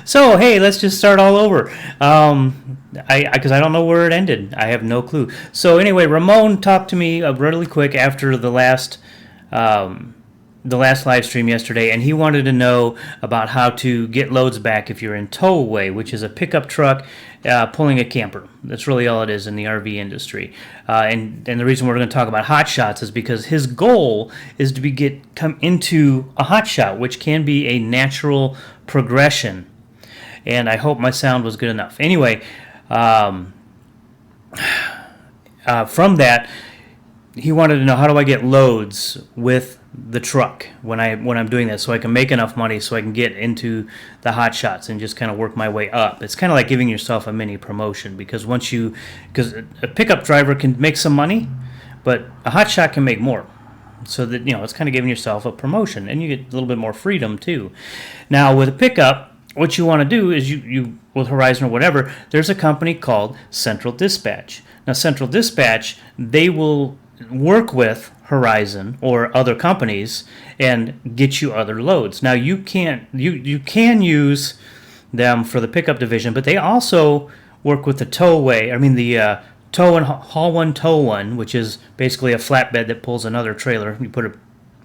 So hey, let's just start all over. Because I don't know where it ended. I have no clue. So anyway, Ramon talked to me really quick after um, the last live stream yesterday, and he wanted to know about how to get loads back if you're in towaway, which is a pickup truck pulling a camper. That's really all it is in the RV industry. And the reason we're going to talk about hot shots is because his goal is to come into a hot shot, which can be a natural progression. And I hope my sound was good enough. Anyway, from that, he wanted to know, how do I get loads with the truck when I'm doing this, so I can make enough money so I can get into the hot shots and just kind of work my way up. It's kind of like giving yourself a mini promotion, because because a pickup driver can make some money, but a hot shot can make more. So that, it's kind of giving yourself a promotion, and you get a little bit more freedom too. Now with a pickup, what you want to do is you with Horizon or whatever, there's a company called Central Dispatch. Now Central Dispatch, they will work with Horizon or other companies and get you other loads. Now you can use them for the pickup division, but they also work with the towaway. I mean the tow and haul one, tow one, which is basically a flatbed that pulls another trailer. You put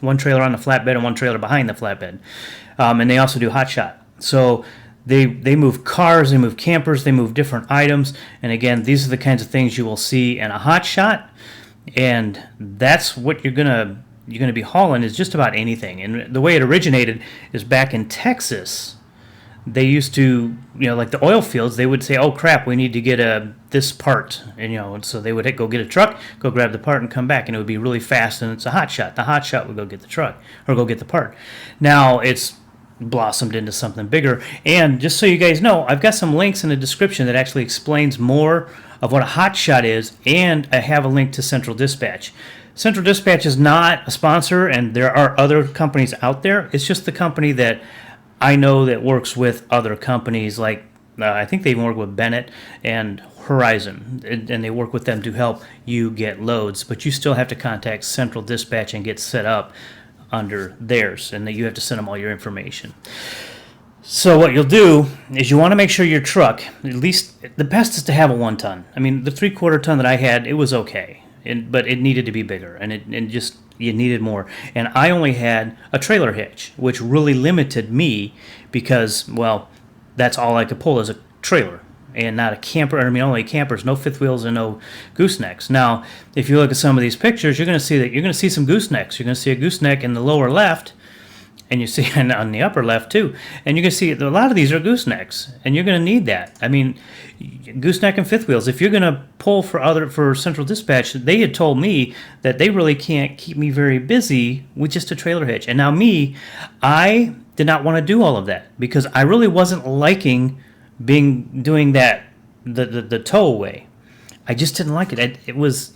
one trailer on the flatbed and one trailer behind the flatbed, and they also do hot shot. So they move cars, they move campers, they move different items, and again, these are the kinds of things you will see in a hot shot. And that's what you're gonna be hauling, is just about anything. And the way it originated is back in Texas. They used to, like the oil fields, they would say, "Oh crap, we need to get this part," and so they would go get a truck, go grab the part, and come back, and it would be really fast. And it's a hot shot. The hot shot would go get the truck or go get the part. Now it's blossomed into something bigger. And just so you guys know, I've got some links in the description that actually explains more of what a hot shot is, and I have a link to Central Dispatch. Central Dispatch is not a sponsor, and there are other companies out there. It's just the company that I know that works with other companies, like I think they even work with Bennett and Horizon, and they work with them to help you get loads. But you still have to contact Central Dispatch and get set up under theirs, and that you have to send them all your information. So what you'll do is you want to make sure your truck, at least the best is to have a 1 ton. I mean, the 3/4 ton that I had, it was okay, but it needed to be bigger, and you needed more. And I only had a trailer hitch, which really limited me because, well, that's all I could pull is a trailer and not a camper. I mean, only campers, no fifth wheels and no goosenecks. Now, if you look at some of these pictures, you're going to see some goosenecks. You're going to see a gooseneck in the lower left, and you see on the upper left too. And you can see a lot of these are goosenecks, and you're going to need that. I mean, gooseneck and fifth wheels. If you're going to pull for Central Dispatch, they had told me that they really can't keep me very busy with just a trailer hitch. And now I did not want to do all of that because I really wasn't liking doing that the towaway. I just didn't like it. It was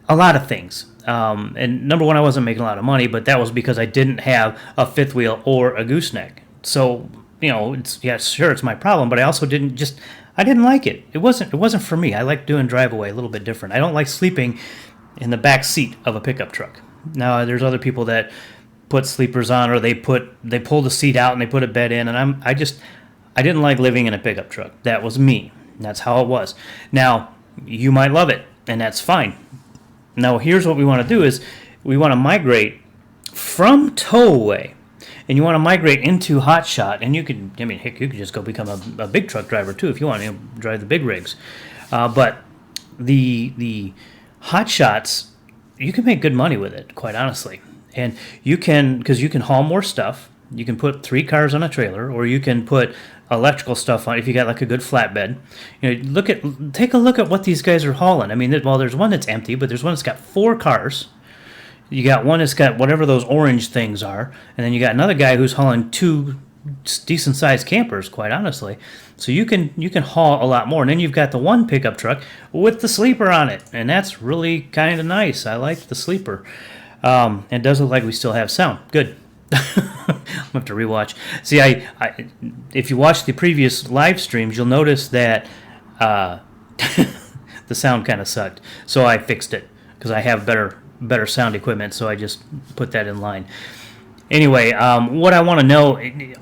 a lot of things. And number one, I wasn't making a lot of money, but that was because I didn't have a fifth wheel or a gooseneck. So it's my problem, but I also I didn't like it. It wasn't for me. I like doing drive-away a little bit different. I don't like sleeping in the back seat of a pickup truck. Now there's other people that put sleepers on, or they pull the seat out and they put a bed in, and I didn't like living in a pickup truck. That was me. That's how it was. Now, you might love it, and that's fine. Now, here's what we want to do is we want to migrate from towaway, and you want to migrate into hot shot. And you could just go become a big truck driver too if you want to drive the big rigs. But the hot shots, you can make good money with it, quite honestly. And because you can haul more stuff. You can put 3 cars on a trailer, or you can put electrical stuff on if you got like a good flatbed. Take a look at what these guys are hauling. I mean, there's one that's empty, but there's one that's got 4 cars. You got one that's got whatever those orange things are, and then you got another guy who's hauling 2 decent sized campers, quite honestly. So you can haul a lot more. And then you've got the one pickup truck with the sleeper on it, and that's really kind of nice. I like the sleeper. It does look like we still have sound. Good. I'm going to have to rewatch. See, if you watch the previous live streams, you'll notice that the sound kind of sucked. So I fixed it because I have better sound equipment, so I just put that in line. Anyway, what I want to know,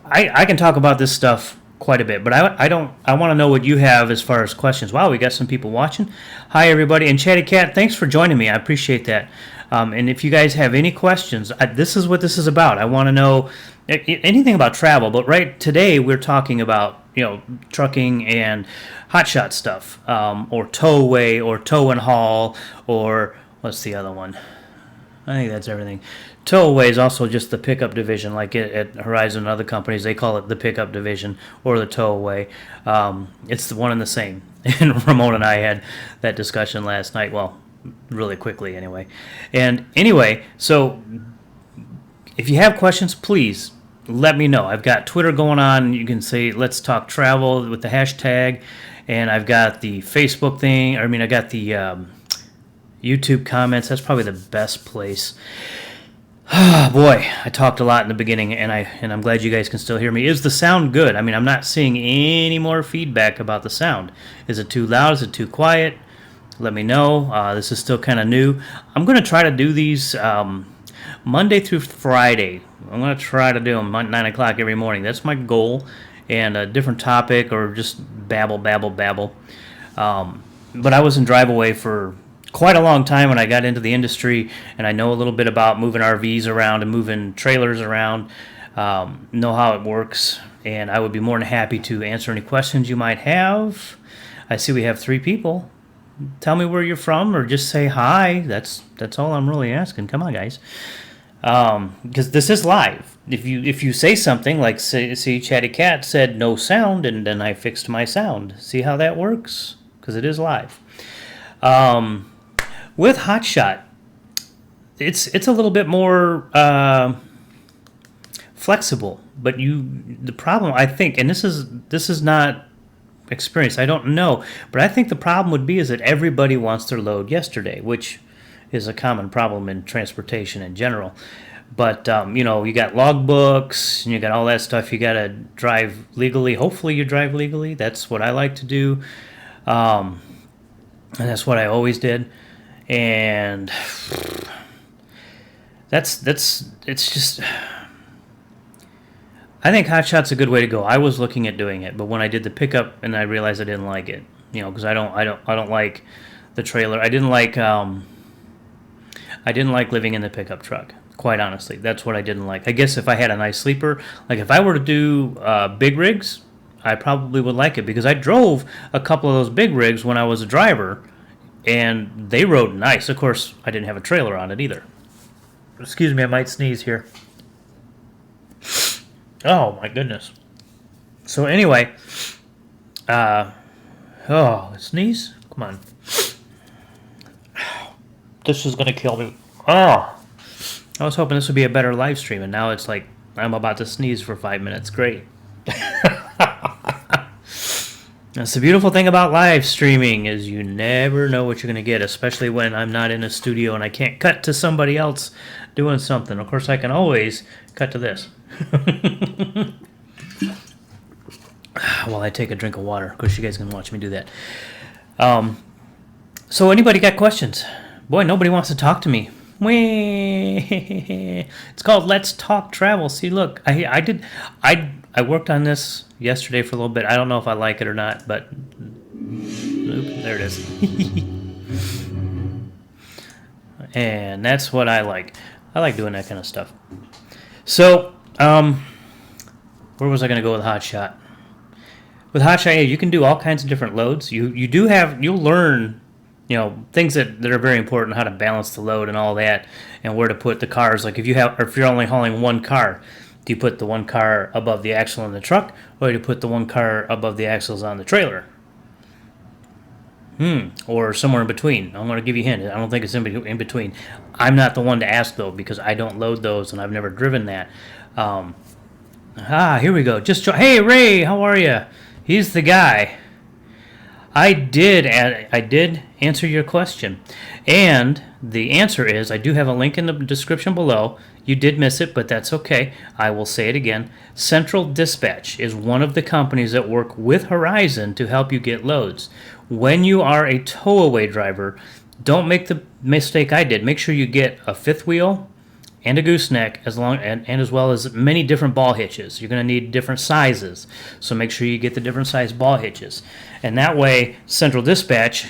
I can talk about this stuff quite a bit, but I want to know what you have as far as questions. Wow, we got some people watching. Hi, everybody. And Chatty Cat, thanks for joining me. I appreciate that. And if you guys have any questions, this is what this is about. I want to know anything about travel, but right today we're talking about, trucking and hotshot stuff, or towaway, or tow and haul, or what's the other one? I think that's everything. Towaway is also just the pickup division, like at Horizon and other companies. They call it the pickup division or the towaway. It's the one and the same. And Ramon and I had that discussion last night. Well, really quickly anyway. And anyway, so if you have questions, please let me know. I've got Twitter going on. You can say, let's talk travel with the hashtag. And I've got the Facebook thing. I got the YouTube comments. That's probably the best place. Boy, I talked a lot in the beginning, and I'm glad you guys can still hear me. Is the sound good? I'm not seeing any more feedback about the sound. Is it too loud? Is it too quiet? Let me know. This is still kind of new. I'm going to try to do these Monday through Friday. I'm going to try to do them at 9 o'clock every morning. That's my goal. And a different topic or just babble. But I was in Drive-Away for quite a long time when I got into the industry, and I know a little bit about moving RVs around and moving trailers around, know how it works, and I would be more than happy to answer any questions you might have. I see we have 3 people. Tell me where you're from, or just say hi. That's all I'm really asking. Come on, guys. Because this is live. If you say something like, see Chatty Cat said no sound, and then I fixed my sound. See how that works? Because it is live. With hotshot, it's a little bit more flexible, but the problem, I think, and this is not experience, I don't know, but I think the problem would be is that everybody wants their load yesterday, which is a common problem in transportation in general. But you got logbooks and you got all that stuff. You got to drive legally. Hopefully you drive legally. That's what I like to do, and that's what I always did. And it's just, I think hotshot's a good way to go. I was looking at doing it, but when I did the pickup and I realized I didn't like it, because I don't like the trailer. I didn't like living in the pickup truck. Quite honestly, that's what I didn't like. I guess if I had a nice sleeper, like if I were to do big rigs, I probably would like it, because I drove a couple of those big rigs when I was a driver, and they rode nice. Of course, I didn't have a trailer on it either. Excuse me, I might sneeze here. Oh, my goodness. So anyway, sneeze? Come on. This is going to kill me. Oh, I was hoping this would be a better live stream, and now it's like I'm about to sneeze for 5 minutes. Great. That's the beautiful thing about live streaming, is you never know what you're going to get, especially when I'm not in a studio and I can't cut to somebody else doing something. Of course, I can always cut to this. While I take a drink of water. Of course, you guys can watch me do that. So anybody got questions? Boy, nobody wants to talk to me. It's called Let's Talk Travel. See, look, I worked on this yesterday for a little bit. I don't know if I like it or not, but there it is. And that's what I like. I like doing that kind of stuff. So, where was I going to go with hotshot? With hotshot, yeah, you can do all kinds of different loads. You'll learn, things that are very important, how to balance the load and all that, and where to put the cars. Like if you're only hauling one car, do you put the one car above the axle in the truck, or do you put the one car above the axles on the trailer? Or somewhere in between. I'm going to give you a hint. I don't think it's in between. I'm not the one to ask, though, because I don't load those, and I've never driven that. Here we go. Hey, Ray, how are you? He's the guy. I did answer your question. And the answer is, I do have a link in the description below. You did miss it, but that's okay. I will say it again. Central Dispatch is one of the companies that work with Horizon to help you get loads. When you are a towaway driver, don't make the mistake I did. Make sure you get a fifth wheel and a gooseneck, and as well as many different ball hitches. You're going to need different sizes, so make sure you get the different size ball hitches, and that way Central Dispatch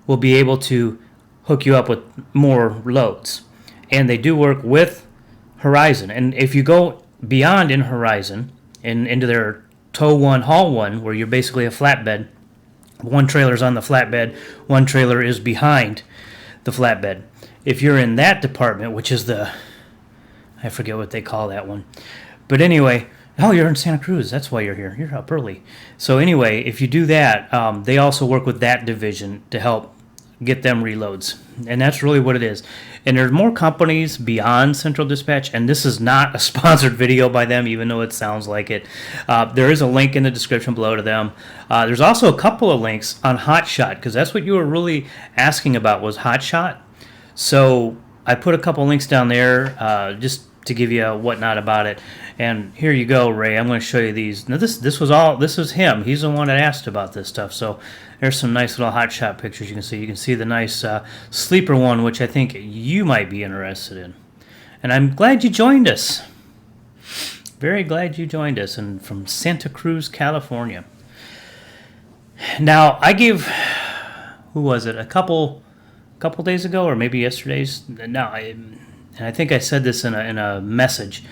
will be able to hook you up with more loads. And they do work with Horizon, and if you go beyond in Horizon and into their tow one, haul one, where you're basically a flatbed, one trailer's on the flatbed, one trailer is behind the flatbed. If you're in that department, which is I forget what they call that one. But anyway, oh, you're in Santa Cruz. That's why you're here. You're up early. So anyway, if you do that, they also work with that division to help get them reloads. And that's really what it is. And there's more companies beyond Central Dispatch, and this is not a sponsored video by them, even though it sounds like it. There is a link in the description below to them. There's also a couple of links on Hotshot, because that's what you were really asking about, was Hotshot. So I put a couple links down there just to give you a whatnot about it. And here you go, Ray. I'm going to show you these. Now this was him. He's the one that asked about this stuff. So there's some nice little hot shot pictures you can see. You can see the nice sleeper one, which I think you might be interested in. And I'm glad you joined us. Very glad you joined us, and from Santa Cruz, California. Now I gave, who was it? A couple days ago, or maybe yesterday's. No, and I think I said this in a message.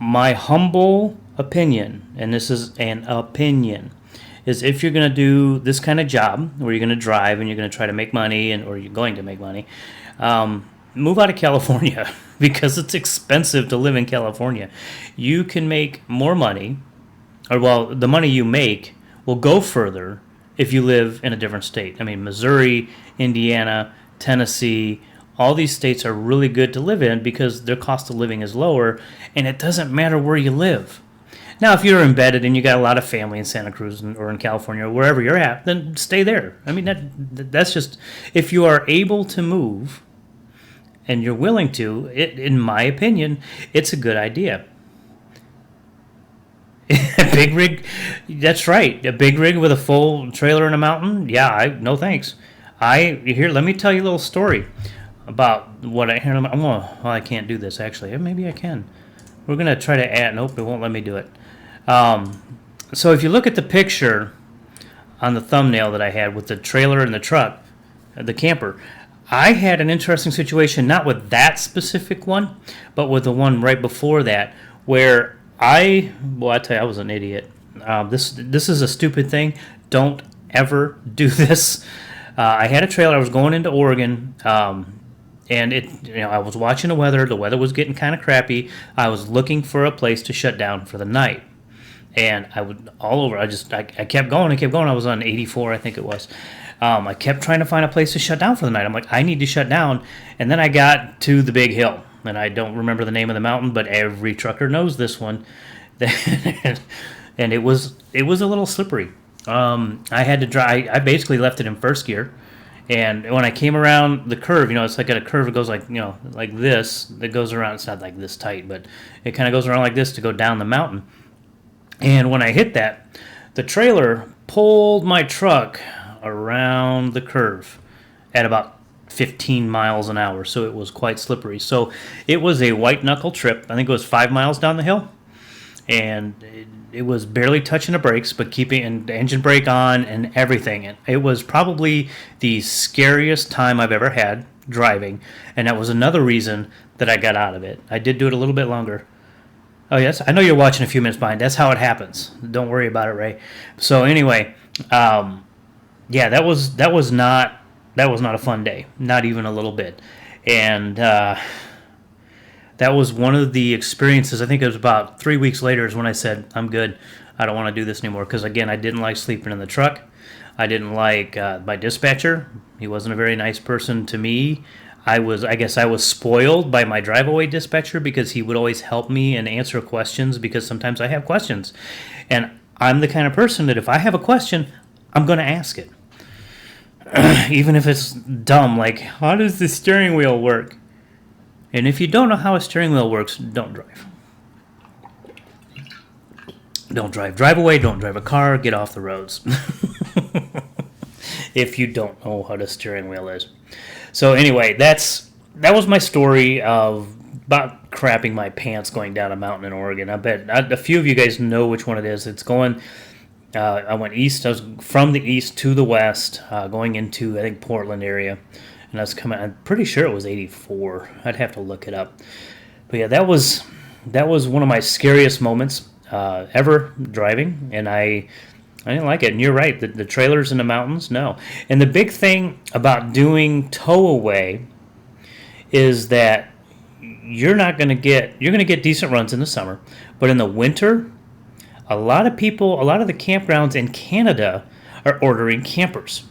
My humble opinion, and this is an opinion, is if you're going to do this kind of job where you're going to drive and you're going to try to make money, or you're going to make money, move out of California because it's expensive to live in California. You can make more money, or well, the money you make will go further if you live in a different state. I mean, Missouri, Indiana, Tennessee, all these states are really good to live in because their cost of living is lower, and it doesn't matter where you live. Now, if you're embedded and you got a lot of family in Santa Cruz or in California or wherever you're at, then stay there. I mean, that's just, if you are able to move and you're willing to, in my opinion, it's a good idea. A big rig, that's right. A big rig with a full trailer in a mountain? Yeah, no thanks. Here, let me tell you a little story about what I can't do this actually. Maybe I can. We're going to try to add, nope, it won't let me do it. So if you look at the picture on the thumbnail that I had with the trailer and the truck, the camper, I had an interesting situation, not with that specific one, but with the one right before that, where I tell you, I was an idiot. This is a stupid thing. Don't ever do this. I had a trailer. I was going into Oregon, and I was watching the weather. The weather was getting kind of crappy. I was looking for a place to shut down for the night, and I kept going. I was on 84, I think it was. I kept trying to find a place to shut down for the night. I'm like, I need to shut down, and then I got to the big hill, and I don't remember the name of the mountain, but every trucker knows this one, and it was a little slippery. I had to drive. I basically left it in first gear. And when I came around the curve, it's like at a curve, it goes like this. It goes around. It's not like this tight, but it kind of goes around like this to go down the mountain. And when I hit that, the trailer pulled my truck around the curve at about 15 miles an hour. So it was quite slippery. So it was a white knuckle trip. I think it was 5 miles down the hill. And it was barely touching the brakes, but keeping the engine brake on and everything. And it was probably the scariest time I've ever had driving, and that was another reason that I got out of it. I did do it a little bit longer. Oh yes, I know you're watching a few minutes behind. That's how it happens. Don't worry about it, Ray. So anyway, yeah, that was not a fun day, not even a little bit, and. That was one of the experiences. I think it was about 3 weeks later is when I said, I'm good. I don't want to do this anymore. Because, again, I didn't like sleeping in the truck. I didn't like my dispatcher. He wasn't a very nice person to me. I guess I was spoiled by my drive-away dispatcher because he would always help me and answer questions because sometimes I have questions. And I'm the kind of person that if I have a question, I'm going to ask it. Even if it's dumb, like, how does the steering wheel work? And if you don't know how a steering wheel works, don't drive. Don't drive. Drive away. Don't drive a car. Get off the roads. If you don't know how the steering wheel is. So anyway, that was my story of about crapping my pants going down a mountain in Oregon. I bet a few of you guys know which one it is. It's going. I went east. I was from the east to the west, going into I think Portland area, and I was coming. I'm pretty sure it was 84. I'd have to look it up. But yeah, that was one of my scariest moments ever driving, and I didn't like it. And you're right, the trailers in the mountains, no. And the big thing about doing tow away is that you're going to get decent runs in the summer, but in the winter, a lot of the campgrounds in Canada are ordering campers.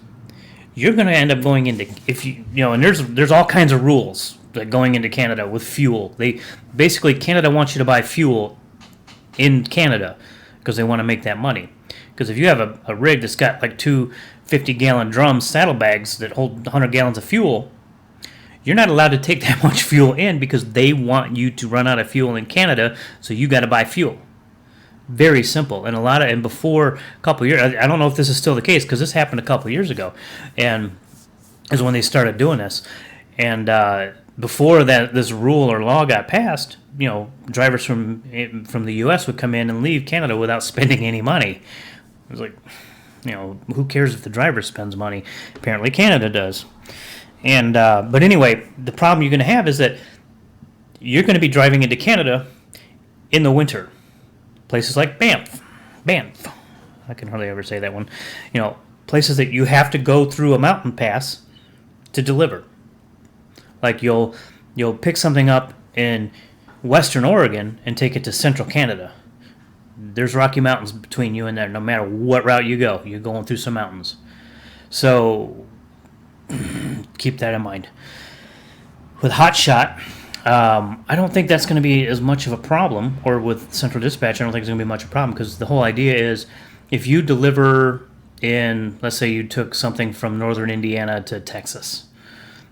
You're going to end up going into, if and there's all kinds of rules that going into Canada with fuel. Canada wants you to buy fuel in Canada because they want to make that money. Because if you have a rig that's got like two 50-gallon drum saddlebags that hold 100 gallons of fuel, you're not allowed to take that much fuel in because they want you to run out of fuel in Canada, so you got to buy fuel. Very simple. And before a couple of years, I don't know if this is still the case because this happened a couple of years ago, and is when they started doing this. And before that, this rule or law got passed, drivers from the U.S. would come in and leave Canada without spending any money. It was like, who cares if the driver spends money? Apparently Canada does. And but anyway, the problem you're going to have is that you're going to be driving into Canada in the winter. Places like Banff. I can hardly ever say that one. Places that you have to go through a mountain pass to deliver. Like you'll pick something up in Western Oregon and take it to Central Canada. There's Rocky Mountains between you and there. No matter what route you go, you're going through some mountains. So keep that in mind. With Hotshot, I don't think that's going to be as much of a problem. Or with Central Dispatch, I don't think it's going to be much of a problem because the whole idea is if you deliver in, let's say you took something from northern Indiana to Texas,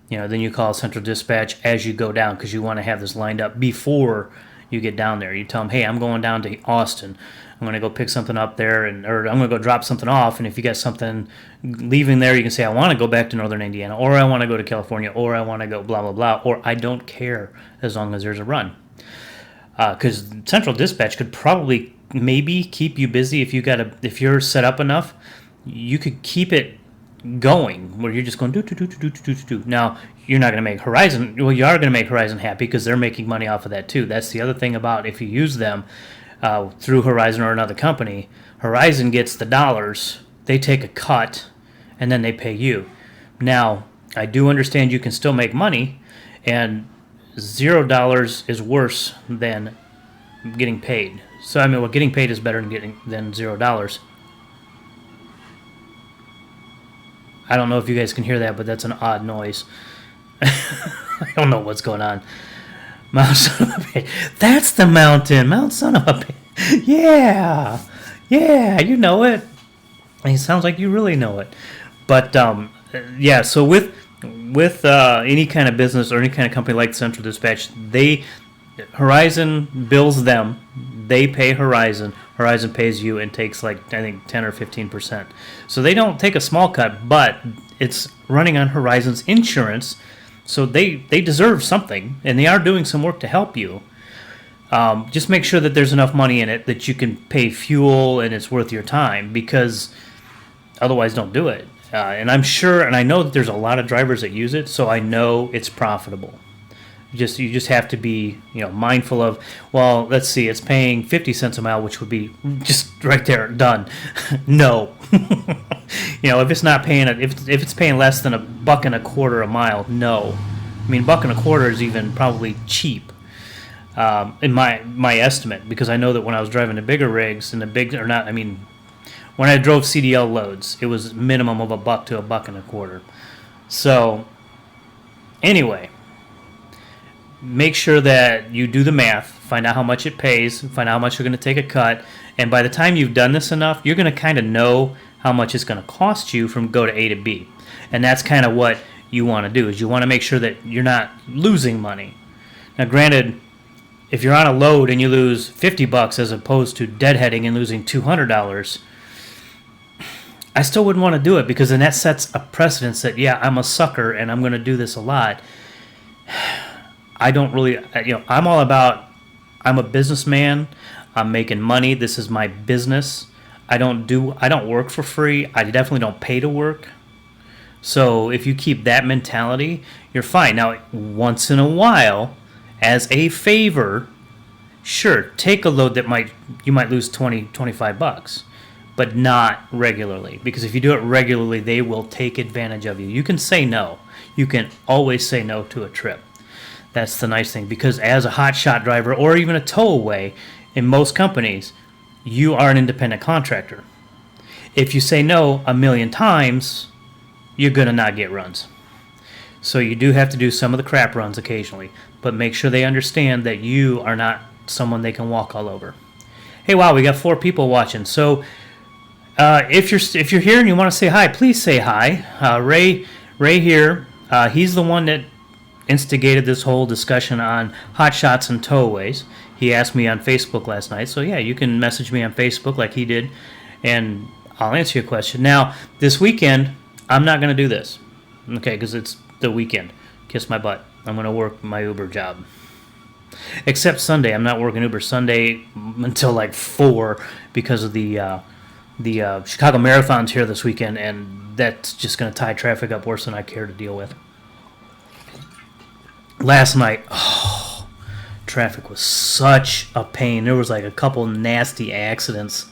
then you call Central Dispatch as you go down because you want to have this lined up before you get down there. You tell them, hey, I'm going down to Austin. I'm going to go pick something up there, or I'm going to go drop something off. And if you got something leaving there, you can say, I want to go back to northern Indiana, or I want to go to California, or I want to go blah, blah, blah, or I don't care as long as there's a run. Because Central Dispatch could probably maybe keep you busy if you're set up enough. You could keep it going where you're just going do. Now, you're not going to make Horizon. Well, you are going to make Horizon happy because they're making money off of that too. That's the other thing about if you use them through Horizon or another company. Horizon gets the dollars, they take a cut, and then they pay you. Now, I do understand you can still make money, and $0 is worse than getting paid. So getting paid is better than $0. I don't know if you guys can hear that, but that's an odd noise. I don't know what's going on. Mount Son of a Bitch. That's the mountain. Mount Son of a Bitch. Yeah, you know it. It sounds like you really know it. But yeah, so with any kind of business or any kind of company like Central Dispatch, Horizon bills them. They pay Horizon. Horizon pays you and takes I think 10 or 15%. So they don't take a small cut, but it's running on Horizon's insurance. So they deserve something, and they are doing some work to help you. Just make sure that there's enough money in it that you can pay fuel and it's worth your time, because otherwise don't do it. And I'm sure, and I know that there's a lot of drivers that use it, so I know it's profitable. You just have to be mindful of, well, let's see, it's paying 50 cents a mile, which would be just right there, done. No. If it's not paying if it's paying less than $1.25 a mile, no. I mean, $1.25 is even probably cheap in my estimate, because I know that when I was driving the bigger rigs and when I drove CDL loads, it was minimum of $1 to $1.25. So anyway, make sure that you do the math, find out how much it pays, find out how much you're going to take a cut, and by the time you've done this enough, you're going to kind of know how much it's going to cost you from go to A to B. And that's kind of what you want to do, is you want to make sure that you're not losing money. Now, granted, if you're on a load and you lose $50 as opposed to deadheading and losing $200, I still wouldn't want to do it, because then that sets a precedence that, yeah, I'm a sucker and I'm going to do this a lot. I don't really, I'm all about, I'm a businessman. I'm making money. This is my business. I don't work for free. I definitely don't pay to work. So if you keep that mentality, you're fine. Now, once in a while, as a favor, sure, take a load that you might lose 20, 25 bucks, but not regularly. Because if you do it regularly, they will take advantage of you. You can say no. You can always say no to a trip. That's the nice thing. Because as a hotshot driver or even a towaway, in most companies, you are an independent contractor. If you say no a million times, you're going to not get runs. So you do have to do some of the crap runs occasionally, but make sure they understand that you are not someone they can walk all over. Hey, wow, we got 4 people watching. So if you're here and you want to say hi, please say hi. Ray here, he's the one that instigated this whole discussion on hot shots and towaways. He asked me on Facebook last night, so yeah, you can message me on Facebook like he did, and I'll answer your question. Now, this weekend, I'm not going to do this, okay, because it's the weekend. Kiss my butt. I'm going to work my Uber job. Except Sunday. I'm not working Uber Sunday until like 4 because of the Chicago Marathon's here this weekend, and that's just going to tie traffic up worse than I care to deal with. Last night, traffic was such a pain. There was like a couple nasty accidents.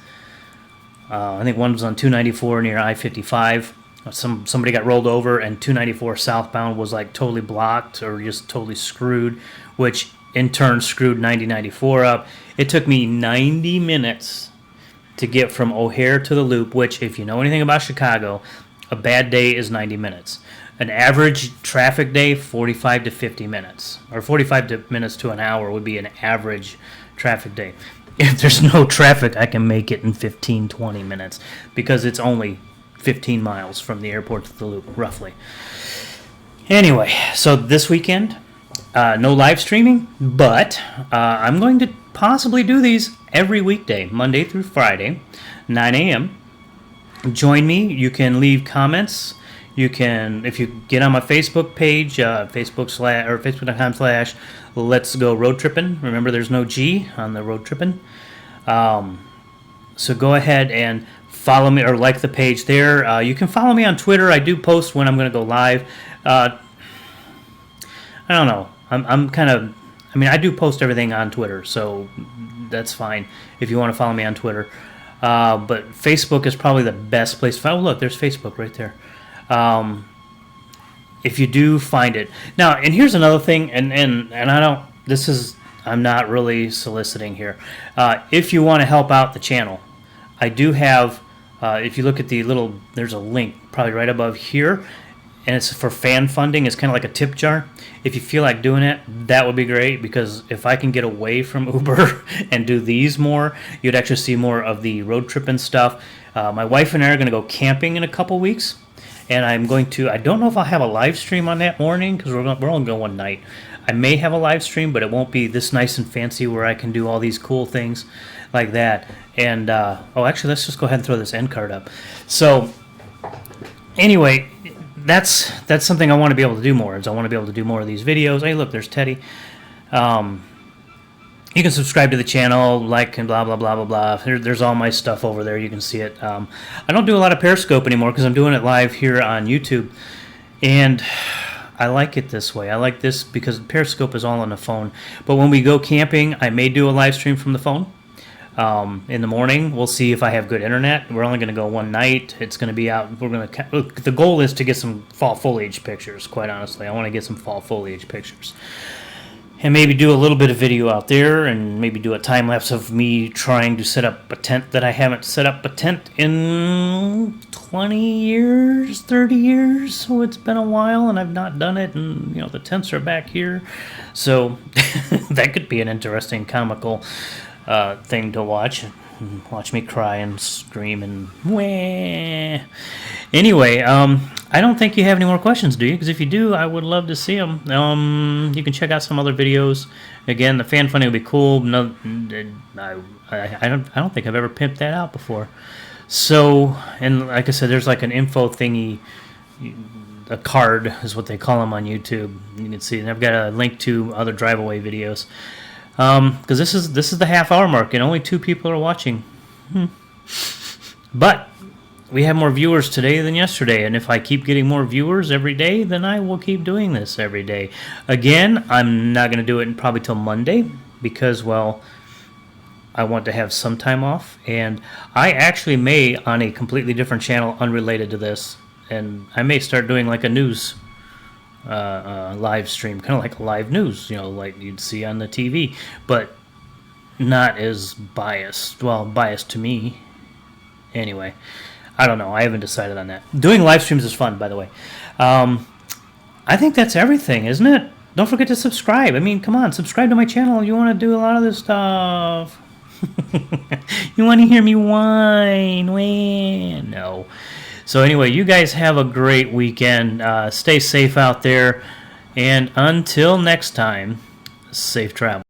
I think one was on 294 near I-55. Somebody got rolled over, and 294 southbound was like totally blocked or just totally screwed, which in turn screwed 9094 up. It took me 90 minutes to get from O'Hare to the Loop, which, if you know anything about Chicago, a bad day is 90 minutes. An average traffic day, 45 to 50 minutes, or 45 minutes to an hour would be an average traffic day. If there's no traffic, I can make it in 15, 20 minutes because it's only 15 miles from the airport to the Loop, roughly. Anyway, so this weekend, no live streaming, but I'm going to possibly do these every weekday, Monday through Friday, 9 a.m. Join me. You can leave comments. You can, if you get on my Facebook page, Facebook.com/ Let's Go Road Trippin. Remember, there's no G on the Road Trippin. So go ahead and follow me or like the page there. You can follow me on Twitter. I do post when I'm going to go live. I don't know. I'm kind of, I do post everything on Twitter, so that's fine if you want to follow me on Twitter. But Facebook is probably the best place to follow. Oh, look, there's Facebook right there. If you do find it. Now, and here's another thing, and I'm not really soliciting here. If you want to help out the channel, I do have, if you look at there's a link probably right above here, and it's for fan funding. It's kind of like a tip jar. If you feel like doing it, that would be great, because if I can get away from Uber and do these more, you'd actually see more of the road tripping stuff. My wife and I are going to go camping in a couple weeks, and I don't know if I'll have a live stream on that morning, because we're only going one night. I may have a live stream, but it won't be this nice and fancy where I can do all these cool things like that. And, actually, let's just go ahead and throw this end card up. So, anyway, that's something I want to be able to do more. Is I want to be able to do more of these videos. Hey, look, there's Teddy. You can subscribe to the channel, like, and blah, blah, blah, blah, blah. There's all my stuff over there. You can see it. I don't do a lot of Periscope anymore because I'm doing it live here on YouTube. And I like it this way. I like this because Periscope is all on the phone. But when we go camping, I may do a live stream from the phone. In the morning, we'll see if I have good internet. We're only going to go one night. It's going to be out. The goal is to get some fall foliage pictures, quite honestly. I want to get some fall foliage pictures. And maybe do a little bit of video out there, and maybe do a time-lapse of me trying to set up a tent that I haven't set up a tent in 20 years, 30 years. So it's been a while, and I've not done it, and the tents are back here. So that could be an interesting comical thing to watch. Watch me cry and scream and wah. Anyway, I don't think you have any more questions, do you? Because if you do, I would love to see them. You can check out some other videos. Again, the fan funding would be cool. No, I don't think I've ever pimped that out before. So, and like I said, there's like an info thingy a card is what they call them on YouTube. You can see, and I've got a link to other drive-away videos. Because this is the half-hour mark, and only 2 people are watching. But we have more viewers today than yesterday, and if I keep getting more viewers every day, then I will keep doing this every day. Again, I'm not going to do it probably till Monday, because, well, I want to have some time off, and I actually may, on a completely different channel unrelated to this, and I may start doing like a news live stream, kind of like live news, like you'd see on the TV, but not as biased. Well, biased to me. Anyway, I don't know. I haven't decided on that. Doing live streams is fun, by the way. I think that's everything, isn't it? Don't forget to subscribe. I mean, come on, subscribe to my channel. You want to do a lot of this stuff. You want to hear me whine? No. So anyway, you guys have a great weekend. Stay safe out there. And until next time, safe travel.